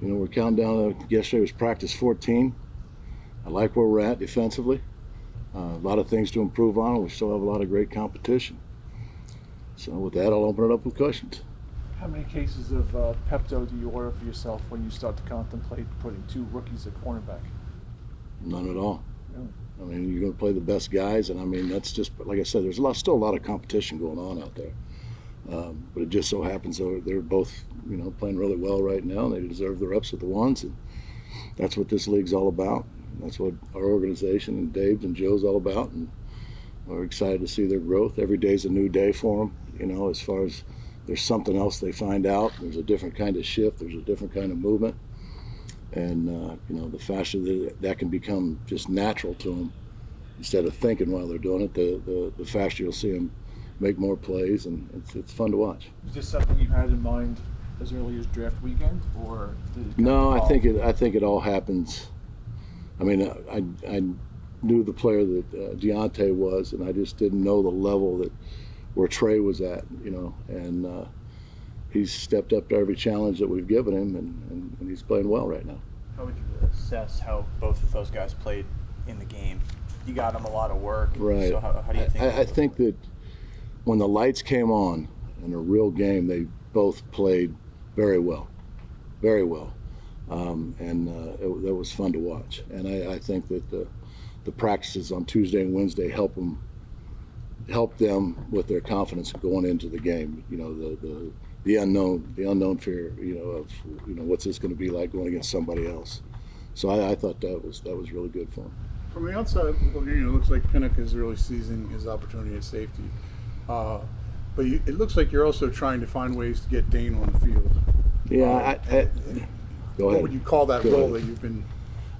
We're counting down. Yesterday was practice 14. I like where we're at defensively. A lot of things to improve on. We still have a lot of great competition. So with that, I'll open it up with questions. How many cases of Pepto do you order for yourself when you start to contemplate putting 2 rookies at cornerback? None at all. Really? I mean, you're going to play the best guys, and I mean, that's just, like I said, there's still a lot of competition going on out there. But it just so happens they're both, playing really well right now, and they deserve the reps with the ones, and that's what this league's all about. That's what our organization and Dave's and Joe's all about, and we're excited to see their growth. Every day's a new day for them, as far as there's something else they find out. There's a different kind of shift. There's a different kind of movement. And, the faster that can become just natural to them, instead of thinking while they're doing it, the faster you'll see them make more plays, and it's fun to watch. Is this something you had in mind as early as draft weekend, or did it No, I think it all happens. I mean, I knew the player that Deontay was, and I just didn't know the level where Trey was at, and he's stepped up to every challenge that we've given him, and he's playing well right now. How would you assess how both of those guys played in the game? You got them a lot of work. Right. So how do you think? I think that when the lights came on in a real game, they both played very well, very well, and that was fun to watch. And I think that the practices on Tuesday and Wednesday help them with their confidence going into the game. The unknown fear, of what's this going to be like going against somebody else. So I thought that was really good for him. From the outside, it looks like Pinnock is really seizing his opportunity at safety. But it looks like you're also trying to find ways to get Dane on the field. Yeah, go ahead. What would you call that role that you've been?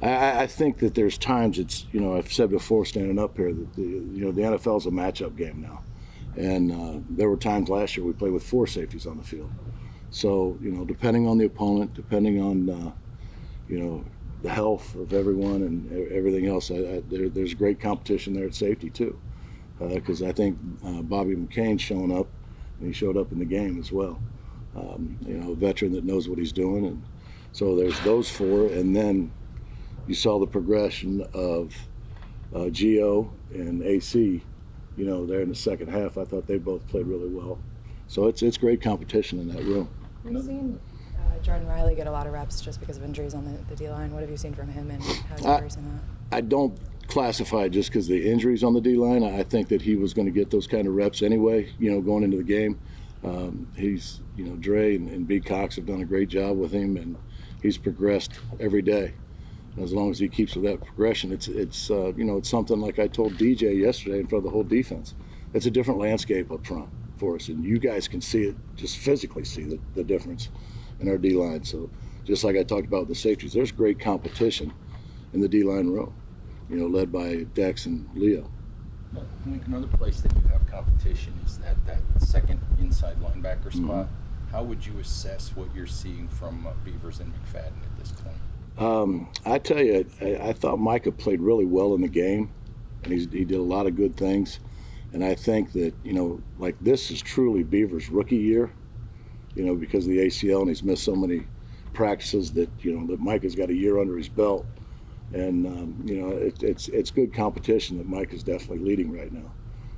I think that there's times I've said before standing up here that the NFL's a matchup game now, and there were times last year we played with 4 safeties on the field. So depending on the opponent, depending on the health of everyone and everything else, there's great competition there at safety too, because I think Bobby McCain's showing up, and he showed up in the game as well. A veteran that knows what he's doing, and so there's those 4, and then you saw the progression of Gio and AC, there in the second half. I thought they both played really well. So it's great competition in that room. We've seen Jordan Riley get a lot of reps just because of injuries on the D-line. What have you seen from him, and how's he embracing that? I don't classify it just because the injuries on the D-line. I think that he was going to get those kind of reps anyway, going into the game. He's, Dre and B. Cox have done a great job with him, and he's progressed every day. As long as he keeps with that progression, it's something like I told DJ yesterday in front of the whole defense. It's a different landscape up front for us, and you guys can see it, just physically see the difference in our D-line. So just like I talked about with the safeties, there's great competition in the D-line row, led by Dex and Leo. I think another place that you have competition is that second inside linebacker spot. How would you assess what you're seeing from Beavers and McFadden at this point? I tell you, I thought Micah played really well in the game, and he did a lot of good things. And I think that, like this is truly Beaver's rookie year, because of the ACL, and he's missed so many practices that, that Micah's got a year under his belt. And, it's good competition that Micah's definitely leading right now.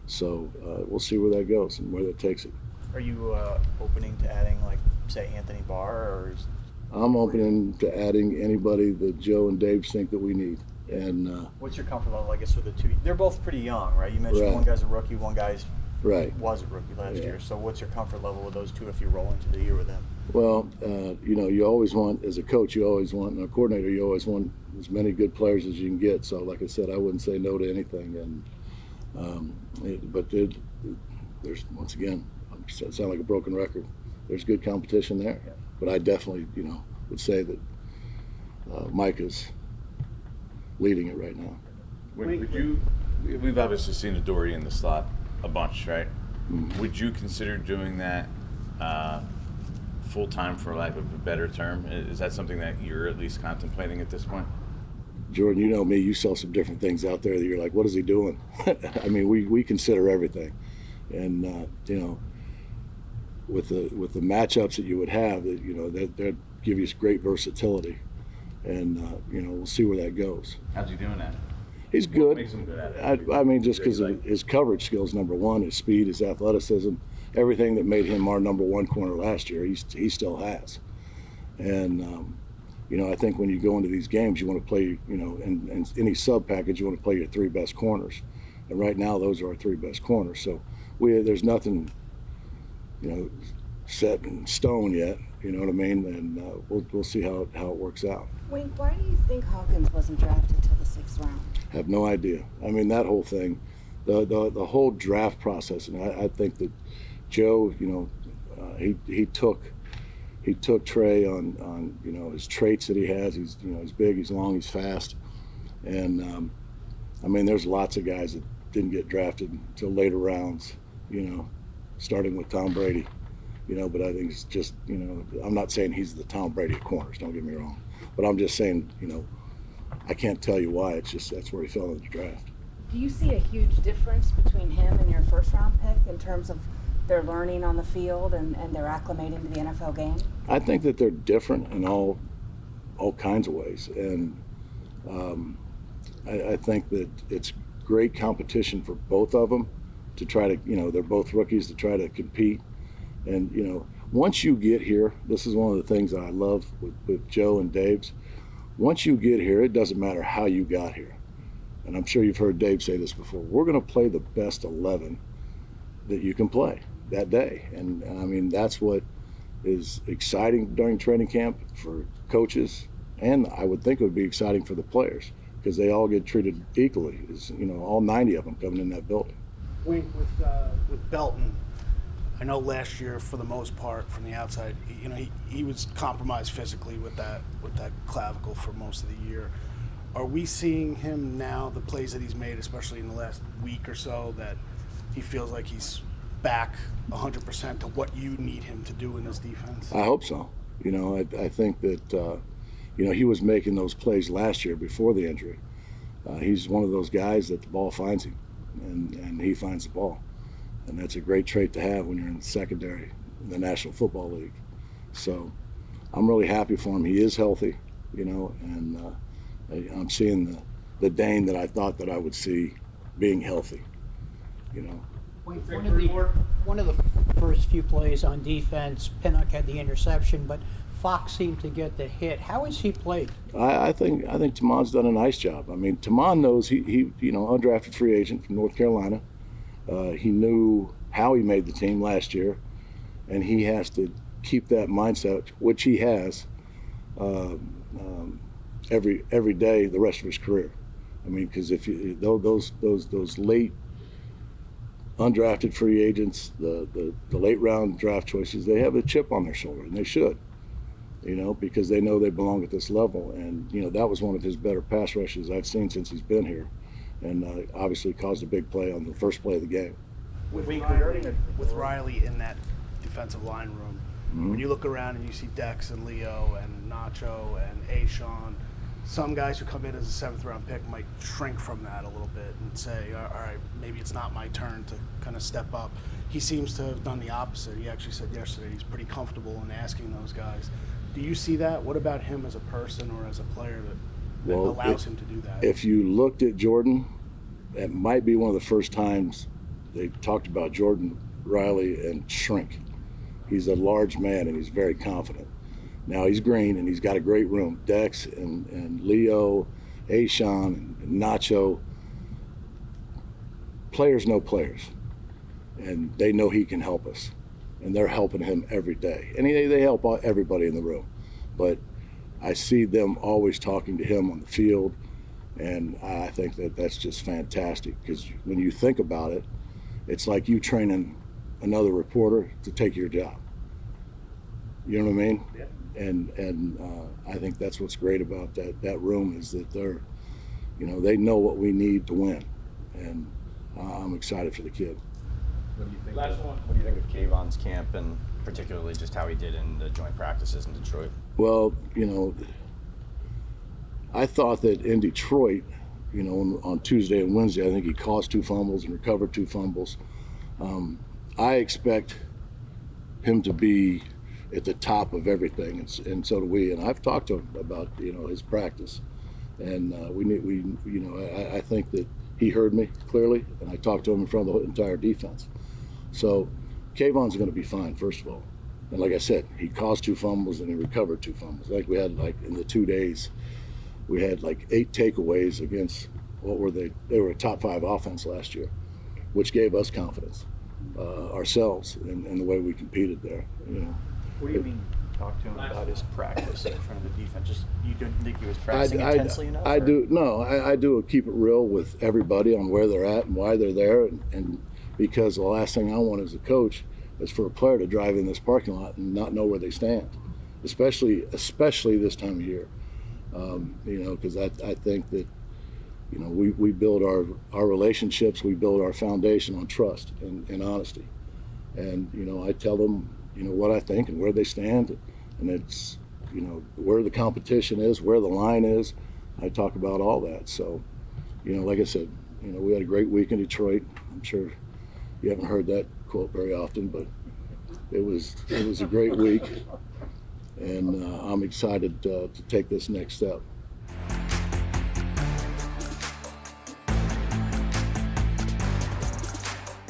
So we'll see where that goes and where that takes it. Are you opening to adding, like, say, Anthony Barr, or is... I'm open to adding anybody that Joe and Dave think that we need. And what's your comfort level, I guess, with the 2? They're both pretty young, right? You mentioned Right. One guy's a rookie, one guy's right. was a rookie last Yeah. year. So what's your comfort level with those 2 if you roll into the year with them? Well, you always want, as a coach, and a coordinator, you always want as many good players as you can get. So, like I said, I wouldn't say no to anything. And there's, once again, I sound like a broken record. There's good competition there. Yeah. But I definitely, would say that Mike is leading it right now. We've obviously seen Adoree in the slot a bunch, right? Mm-hmm. Would you consider doing that full-time, for lack of a better term? Is that something that you're at least contemplating at this point? Jordan, you know me, you saw some different things out there that you're like, what is he doing? I mean, we consider everything. And, with the matchups that you would have, that give you great versatility, and you know, we'll see where that goes. How's he doing at it? He's What good. makes him good at it? I mean, just because Like- his coverage skills, number one, his speed, his athleticism, everything that made him our number one corner last year, he still has. And you know, I think when you go into these games, you want to play, you know, in any sub package, you want to play your three best corners. And right now, those are our three best corners. So there's nothing, you know, set in stone yet. You know what I mean? And we'll see how it works out. Wink, why do you think Hawkins wasn't drafted till the 6th round? Have no idea. I mean, that whole thing, the whole draft process, and I think that Joe, you know, he took Trey on you know, his traits that he has. He's, you know, he's big, he's long, he's fast, and I mean, there's lots of guys that didn't get drafted until later rounds. You know, starting with Tom Brady. You know, but I think it's just, you know, I'm not saying he's the Tom Brady of corners. Don't get me wrong, but I'm just saying, you know, I can't tell you why. It's just that's where he fell in the draft. Do you see a huge difference between him and your 1st round pick in terms of their learning on the field and their acclimating to the NFL game? I think that they're different in all kinds of ways, and I think that it's great competition for both of them to try to, you know, they're both rookies, to try to compete. And, you know, once you get here, this is one of the things that I love with Joe and Dave's. Once you get here, it doesn't matter how you got here. And I'm sure you've heard Dave say this before. We're going to play the best 11 that you can play that day. And I mean, that's what is exciting during training camp for coaches. And I would think it would be exciting for the players because they all get treated equally. As, you know, all 90 of them coming in that building. Wink, with Belton, I know last year, for the most part, from the outside, you know, he was compromised physically with that clavicle for most of the year. Are we seeing him now, the plays that he's made, especially in the last week or so, that he feels like he's back 100% to what you need him to do in this defense? I hope so. You know, I think that, you know, he was making those plays last year before the injury. He's one of those guys that the ball finds him, and he finds the ball. And that's a great trait to have when you're in the secondary in the National Football League. So I'm really happy for him. He is healthy, you know, and I'm seeing the Dane that I thought that I would see being healthy, you know. One of the first few plays on defense, Pinnock had the interception, but Fox seemed to get the hit. How has he played? I think Tamon's done a nice job. I mean, Tamon knows he you know, undrafted free agent from North Carolina. He knew how he made the team last year, and he has to keep that mindset, which he has, every day the rest of his career. I mean, because if you those late undrafted free agents, the late round draft choices, they have a chip on their shoulder, and they should, you know, because they know they belong at this level. And you know, that was one of his better pass rushes I've seen since he's been here. And obviously caused a big play on the first play of the game. With Riley in that defensive line room, when you look around and you see Dex and Leo and Nacho and Ashawn, some guys who come in as a 7th round pick might shrink from that a little bit and say, all right, maybe it's not my turn to kind of step up. He seems to have done the opposite. He actually said yesterday he's pretty comfortable in asking those guys. Do you see that? What about him as a person or as a player that allows him to do that? If you looked at Jordan, that might be one of the first times they talked about Jordan Riley and shrink. He's a large man and he's very confident. Now he's green and he's got a great room. Dex and Leo, Ashawn and Nacho, players know players, and they know he can help us, and they're helping him every day. And they help everybody in the room, but I see them always talking to him on the field, and I think that that's just fantastic, because when you think about it, it's like you training another reporter to take your job. You know what I mean? Yeah. And I think that's what's great about that room, is that they're, you know, they know what we need to win, and I'm excited for the kid. What do you think? What do you think of Kavon's camp, and particularly just how he did in the joint practices in Detroit? Well, you know, I thought that in Detroit, you know, on Tuesday and Wednesday, I think he caused 2 fumbles and recovered 2 fumbles. I expect him to be at the top of everything, and so do we. And I've talked to him about his practice, and I think that he heard me clearly, and I talked to him in front of the entire defense. So Kavon's going to be fine, first of all. And like I said, he caused 2 fumbles and he recovered 2 fumbles. Like we had in the 2 days, we had 8 takeaways against what were they? They were a top 5 offense last year, which gave us confidence ourselves in the way we competed there. What do you mean? Talk to him about his practice in front of the defense. Just you didn't think he was practicing intensely enough? I do. No, I do keep it real with everybody on where they're at and why they're there, and because the last thing I want as a coach is for a player to drive in this parking lot and not know where they stand, especially this time of year. Because I think that we build our relationships, we build our foundation on trust and honesty, and I tell them what I think and where they stand, and it's where the competition is, where the line is. I talk about all that. So like I said, we had a great week in Detroit. I'm sure you haven't heard that quote very often, but it was a great week, and I'm excited to take this next step.